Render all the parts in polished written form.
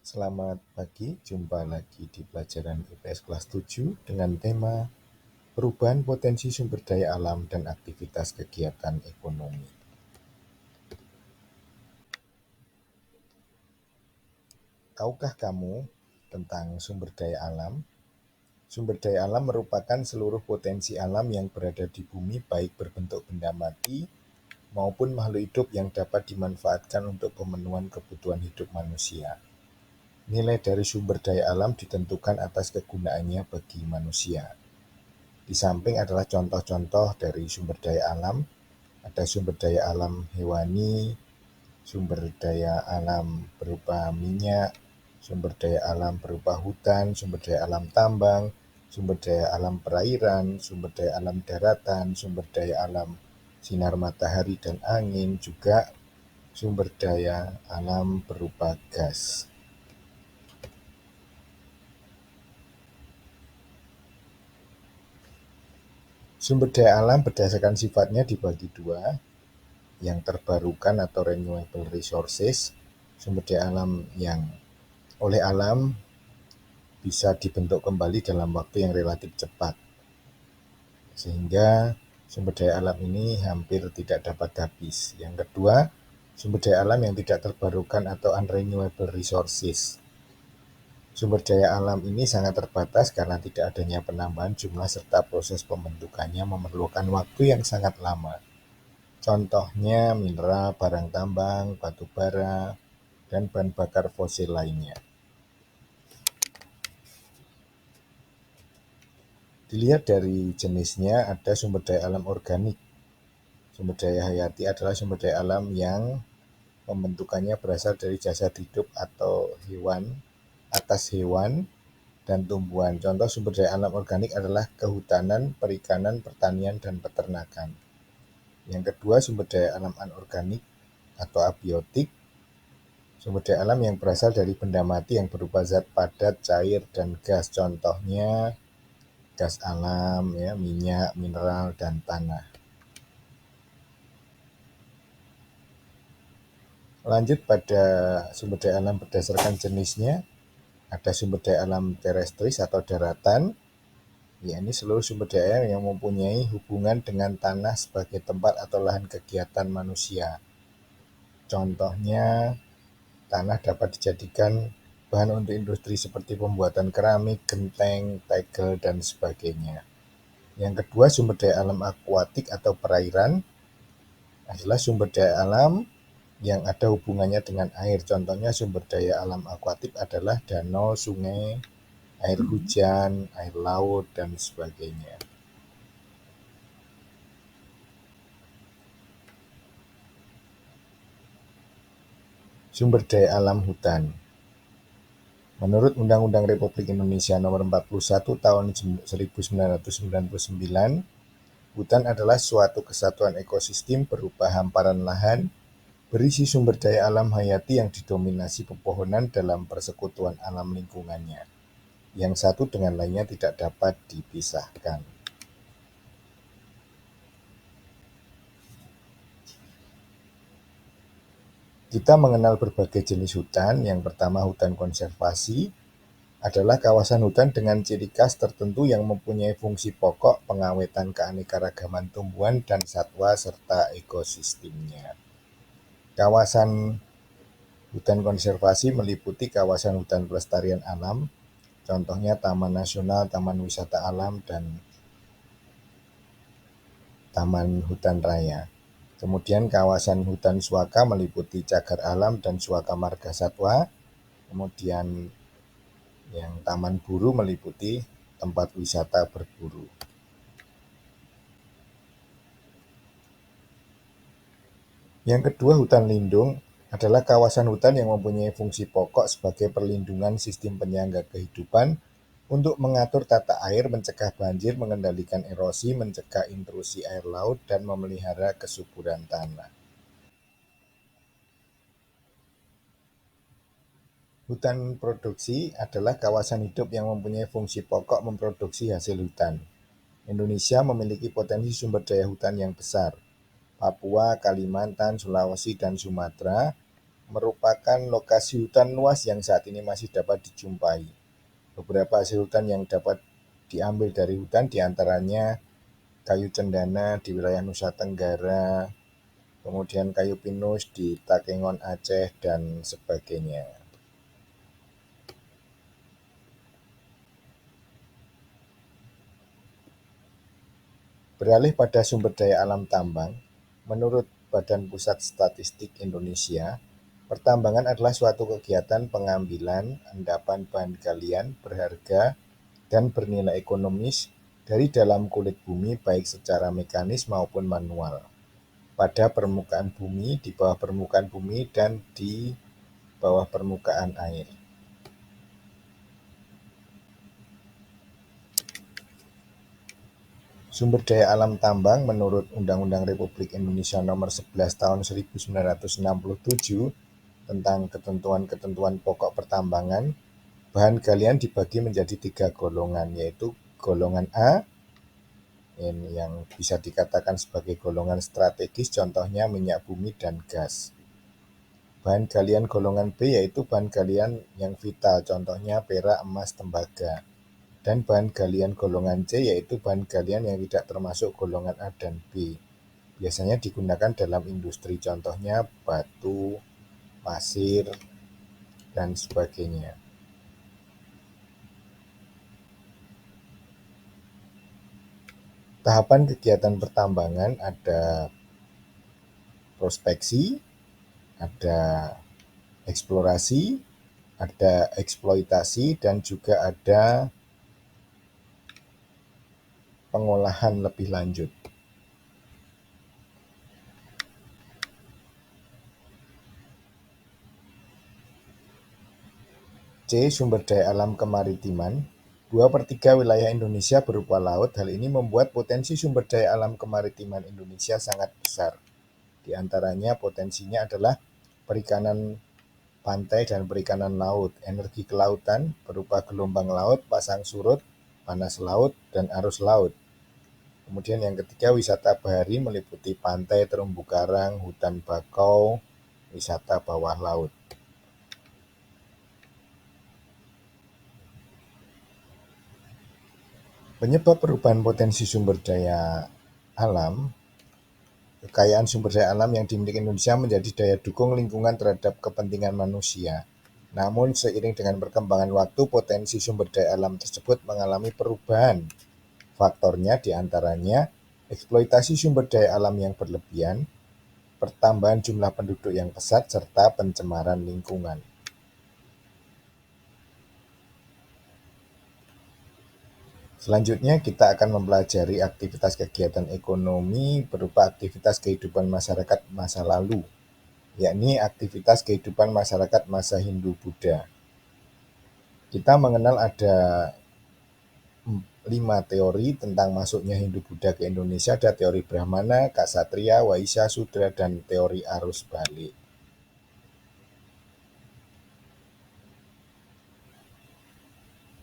Selamat pagi, jumpa lagi di pelajaran IPS kelas 7 dengan tema perubahan potensi sumber daya alam dan aktivitas kegiatan ekonomi. Tahukah kamu tentang sumber daya alam? Sumber daya alam merupakan seluruh potensi alam yang berada di bumi, baik berbentuk benda mati maupun makhluk hidup yang dapat dimanfaatkan untuk pemenuhan kebutuhan hidup manusia. Nilai dari sumber daya alam ditentukan atas kegunaannya bagi manusia. Di samping adalah contoh-contoh dari sumber daya alam. Ada sumber daya alam hewani, sumber daya alam berupa minyak, sumber daya alam berupa hutan, sumber daya alam tambang, sumber daya alam perairan, sumber daya alam daratan, sumber daya alam sinar matahari dan angin, juga sumber daya alam berupa gas. Sumber daya alam berdasarkan sifatnya dibagi dua, yang terbarukan atau renewable resources, sumber daya alam yang oleh alam bisa dibentuk kembali dalam waktu yang relatif cepat, sehingga sumber daya alam ini hampir tidak dapat habis. Yang kedua, sumber daya alam yang tidak terbarukan atau unrenewable resources. Sumber daya alam ini sangat terbatas karena tidak adanya penambahan jumlah serta proses pembentukannya memerlukan waktu yang sangat lama. Contohnya mineral, barang tambang, batu bara, dan bahan bakar fosil lainnya. Dilihat dari jenisnya, ada sumber daya alam organik. Sumber daya hayati adalah sumber daya alam yang pembentukannya berasal dari jasad hidup atau hewan, atas hewan, dan tumbuhan. Contoh sumber daya alam organik adalah kehutanan, perikanan, pertanian, dan peternakan. Yang kedua, sumber daya alam anorganik atau abiotik. Sumber daya alam yang berasal dari benda mati yang berupa zat padat, cair, dan gas. Contohnya gas alam, minyak, mineral, dan tanah. Lanjut pada sumber daya alam berdasarkan jenisnya. Ada sumber daya alam terestris atau daratan. Ini seluruh sumber daya yang mempunyai hubungan dengan tanah sebagai tempat atau lahan kegiatan manusia. Contohnya, tanah dapat dijadikan bahan untuk industri seperti pembuatan keramik, genteng, tegel, dan sebagainya. Yang kedua, sumber daya alam akuatik atau perairan adalah sumber daya alam yang ada hubungannya dengan air. Contohnya sumber daya alam akuatik adalah danau, sungai, air hujan, air laut, dan sebagainya. Sumber daya alam hutan. Menurut Undang-Undang Republik Indonesia Nomor 41 Tahun 1999, hutan adalah suatu kesatuan ekosistem berupa hamparan lahan berisi sumber daya alam hayati yang didominasi pepohonan dalam persekutuan alam lingkungannya, yang satu dengan lainnya tidak dapat dipisahkan. Kita mengenal berbagai jenis hutan. Yang pertama, hutan konservasi adalah kawasan hutan dengan ciri khas tertentu yang mempunyai fungsi pokok pengawetan keanekaragaman tumbuhan dan satwa serta ekosistemnya. Kawasan hutan konservasi meliputi kawasan hutan pelestarian alam, contohnya taman nasional, taman wisata alam, dan taman hutan raya. Kemudian kawasan hutan suaka meliputi cagar alam dan suaka marga satwa. Kemudian yang taman buru meliputi tempat wisata berburu. Yang kedua, hutan lindung adalah kawasan hutan yang mempunyai fungsi pokok sebagai perlindungan sistem penyangga kehidupan untuk mengatur tata air, mencegah banjir, mengendalikan erosi, mencegah intrusi air laut, dan memelihara kesuburan tanah. Hutan produksi adalah kawasan hidup yang mempunyai fungsi pokok memproduksi hasil hutan. Indonesia memiliki potensi sumber daya hutan yang besar. Papua, Kalimantan, Sulawesi, dan Sumatera merupakan lokasi hutan luas yang saat ini masih dapat dijumpai. Beberapa hasil hutan yang dapat diambil dari hutan diantaranya kayu cendana di wilayah Nusa Tenggara, kemudian kayu pinus di Takengon Aceh, dan sebagainya. Beralih pada sumber daya alam tambang, menurut Badan Pusat Statistik Indonesia, pertambangan adalah suatu kegiatan pengambilan endapan bahan galian berharga dan bernilai ekonomis dari dalam kulit bumi baik secara mekanis maupun manual, pada permukaan bumi, di bawah permukaan bumi, dan di bawah permukaan air. Sumber daya alam tambang menurut Undang-Undang Republik Indonesia Nomor 11 Tahun 1967 tentang ketentuan-ketentuan pokok pertambangan, bahan galian dibagi menjadi 3 golongan, yaitu golongan A yang bisa dikatakan sebagai golongan strategis, contohnya minyak bumi dan gas. Bahan galian golongan B yaitu bahan galian yang vital, contohnya perak, emas, tembaga. Dan bahan galian golongan C yaitu bahan galian yang tidak termasuk golongan A dan B. Biasanya digunakan dalam industri, contohnya batu, pasir, dan sebagainya. Tahapan kegiatan pertambangan ada prospeksi, ada eksplorasi, ada eksploitasi, dan juga ada pengolahan lebih lanjut. C. Sumber daya alam kemaritiman. 2/3 wilayah Indonesia berupa laut. Hal ini membuat potensi sumber daya alam kemaritiman Indonesia sangat besar. Di antaranya potensinya adalah perikanan pantai dan perikanan laut, energi kelautan berupa gelombang laut, pasang surut, panas laut, dan arus laut. Kemudian yang ketiga, wisata bahari meliputi pantai, terumbu karang, hutan bakau, wisata bawah laut. Penyebab perubahan potensi sumber daya alam, kekayaan sumber daya alam yang dimiliki Indonesia menjadi daya dukung lingkungan terhadap kepentingan manusia. Namun seiring dengan perkembangan waktu, potensi sumber daya alam tersebut mengalami perubahan. Faktornya diantaranya eksploitasi sumber daya alam yang berlebihan, pertambahan jumlah penduduk yang pesat, serta pencemaran lingkungan. Selanjutnya kita akan mempelajari aktivitas kegiatan ekonomi berupa aktivitas kehidupan masyarakat masa lalu, yakni aktivitas kehidupan masyarakat masa Hindu-Buddha. Kita mengenal ada 5 teori tentang masuknya Hindu-Buddha ke Indonesia. Ada teori Brahmana, Ksatria, Waisya, Sudra, dan teori arus balik.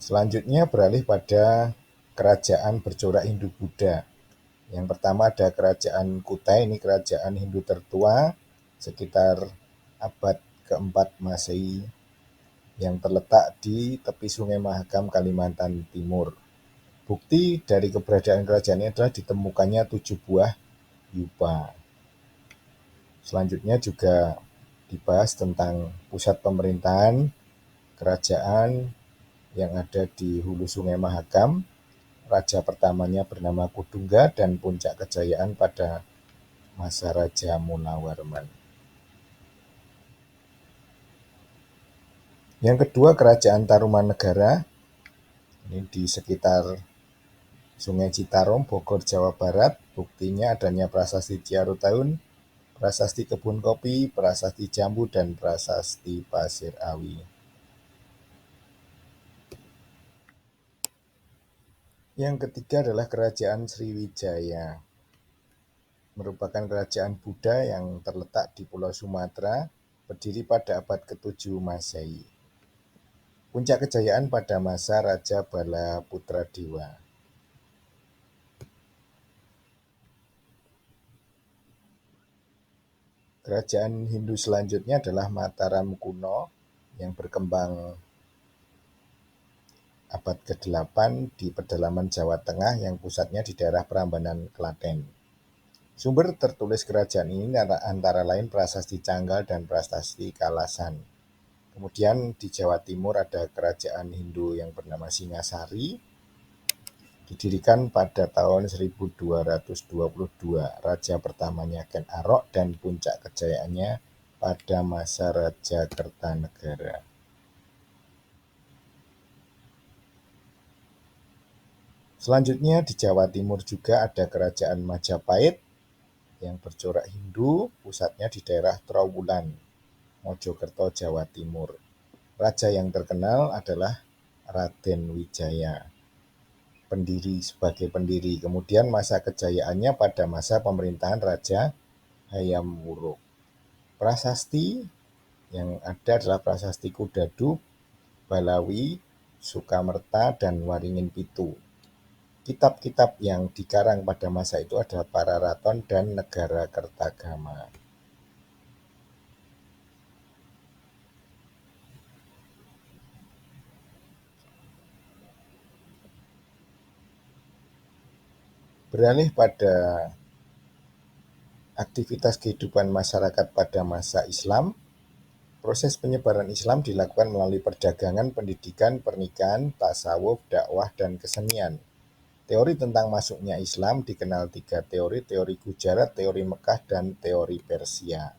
Selanjutnya beralih pada kerajaan bercorak Hindu-Buddha. Yang pertama ada kerajaan Kutai, ini kerajaan Hindu tertua sekitar abad ke-4 Masehi yang terletak di tepi Sungai Mahakam, Kalimantan Timur. Bukti dari keberadaan kerajaan ini adalah ditemukannya 7 buah yupa. Selanjutnya juga dibahas tentang pusat pemerintahan kerajaan yang ada di hulu Sungai Mahakam. Raja pertamanya bernama Kudungga dan puncak kejayaan pada masa Raja Munawarman. Yang kedua, kerajaan Tarumanegara, ini di sekitar Sungai Citarum, Bogor, Jawa Barat. Buktinya adanya prasasti Ciarutaun, prasasti kebun kopi, prasasti jambu, dan prasasti pasir awi. Yang ketiga adalah kerajaan Sriwijaya, merupakan kerajaan Buddha yang terletak di Pulau Sumatera, berdiri pada abad ke-7 Masehi. Puncak kejayaan pada masa Raja Bala Putradewa. Kerajaan Hindu selanjutnya adalah Mataram kuno yang berkembang abad ke-8 di pedalaman Jawa Tengah yang pusatnya di daerah Prambanan, Klaten. Sumber tertulis kerajaan ini antara lain Prasasti Canggal dan Prasasti Kalasan. Kemudian di Jawa Timur ada kerajaan Hindu yang bernama Singasari, didirikan pada tahun 1222 raja pertamanya Ken Arok dan puncak kejayaannya pada masa Raja Kertanegara. Selanjutnya di Jawa Timur juga ada kerajaan Majapahit yang bercorak Hindu, pusatnya di daerah Trowulan, Mojokerto, Jawa Timur. Raja yang terkenal adalah Raden Wijaya, sebagai pendiri. Kemudian masa kejayaannya pada masa pemerintahan Raja Hayam Wuruk. Prasasti yang ada adalah Prasasti Kudadu, Balawi, Sukamerta, dan Waringin Pitu. Kitab-kitab yang dikarang pada masa itu adalah Pararaton dan Negara Kertagama. Beralih pada aktivitas kehidupan masyarakat pada masa Islam, proses penyebaran Islam dilakukan melalui perdagangan, pendidikan, pernikahan, tasawuf, dakwah, dan kesenian. Teori tentang masuknya Islam dikenal 3 teori, teori Gujarat, teori Mekah, dan teori Persia.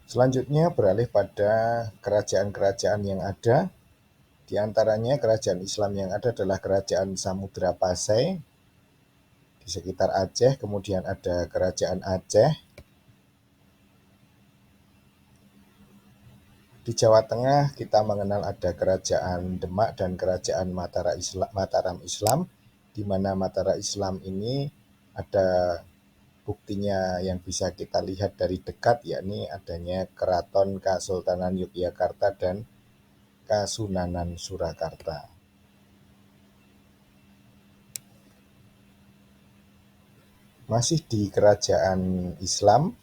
Selanjutnya beralih pada kerajaan-kerajaan yang ada. Di antaranya kerajaan Islam yang ada adalah kerajaan Samudra Pasai di sekitar Aceh, kemudian ada kerajaan Aceh. Di Jawa Tengah kita mengenal ada kerajaan Demak dan kerajaan Mataram Islam, di mana Mataram Islam ini ada buktinya yang bisa kita lihat dari dekat, yakni adanya Keraton Kasultanan Yogyakarta dan Kasunanan Surakarta. Masih di kerajaan Islam,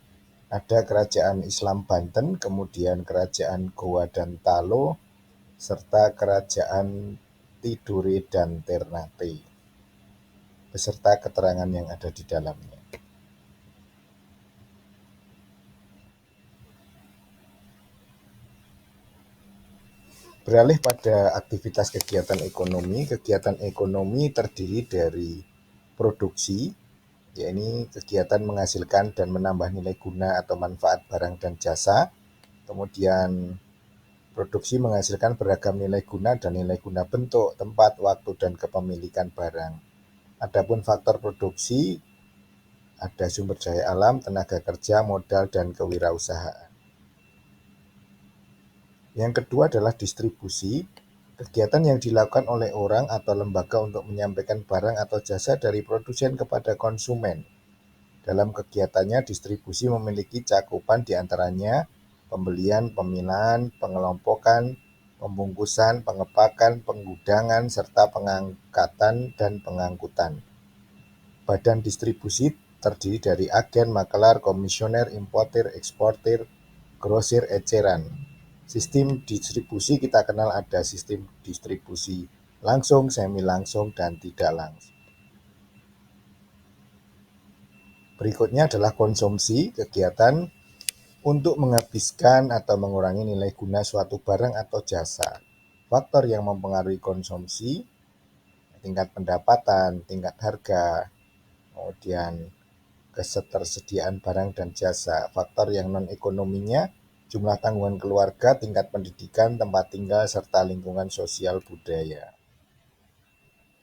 ada kerajaan Islam Banten, kemudian kerajaan Goa dan Talo, serta kerajaan Tidore dan Ternate, beserta keterangan yang ada di dalamnya. Beralih pada aktivitas kegiatan ekonomi. Kegiatan ekonomi terdiri dari produksi, yakni kegiatan menghasilkan dan menambah nilai guna atau manfaat barang dan jasa. Kemudian produksi menghasilkan beragam nilai guna dan nilai guna bentuk, tempat, waktu, dan kepemilikan barang. Adapun faktor produksi ada sumber daya alam, tenaga kerja, modal, dan kewirausahaan. Yang kedua adalah distribusi, kegiatan yang dilakukan oleh orang atau lembaga untuk menyampaikan barang atau jasa dari produsen kepada konsumen. Dalam kegiatannya, distribusi memiliki cakupan diantaranya pembelian, pemilahan, pengelompokan, pembungkusan, pengepakan, penggudangan, serta pengangkatan dan pengangkutan. Badan distribusi terdiri dari agen, makelar, komisioner, importir, eksportir, grosir, eceran. Sistem distribusi kita kenal ada sistem distribusi langsung, semi langsung, dan tidak langsung. Berikutnya adalah konsumsi, kegiatan untuk menghabiskan atau mengurangi nilai guna suatu barang atau jasa. Faktor yang mempengaruhi konsumsi, tingkat pendapatan, tingkat harga, kemudian ketersediaan barang dan jasa. Faktor yang non-ekonominya, jumlah tanggungan keluarga, tingkat pendidikan, tempat tinggal, serta lingkungan sosial budaya.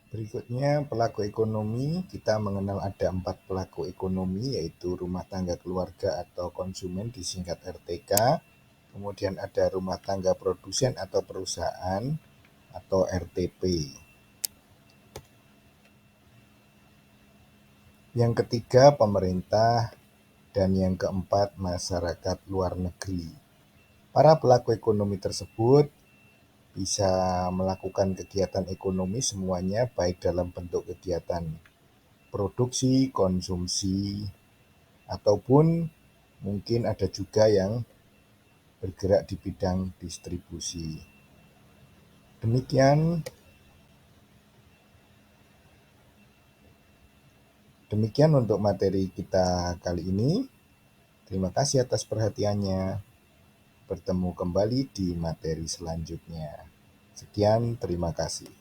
Berikutnya pelaku ekonomi, kita mengenal ada 4 pelaku ekonomi, yaitu rumah tangga keluarga atau konsumen disingkat RTK, kemudian ada rumah tangga produsen atau perusahaan atau RTP. Yang ketiga pemerintah, dan yang keempat masyarakat luar negeri. Para pelaku ekonomi tersebut bisa melakukan kegiatan ekonomi semuanya, baik dalam bentuk kegiatan produksi, konsumsi, ataupun mungkin ada juga yang bergerak di bidang distribusi. Demikian untuk materi kita kali ini. Terima kasih atas perhatiannya. Bertemu kembali di materi selanjutnya. Sekian, terima kasih.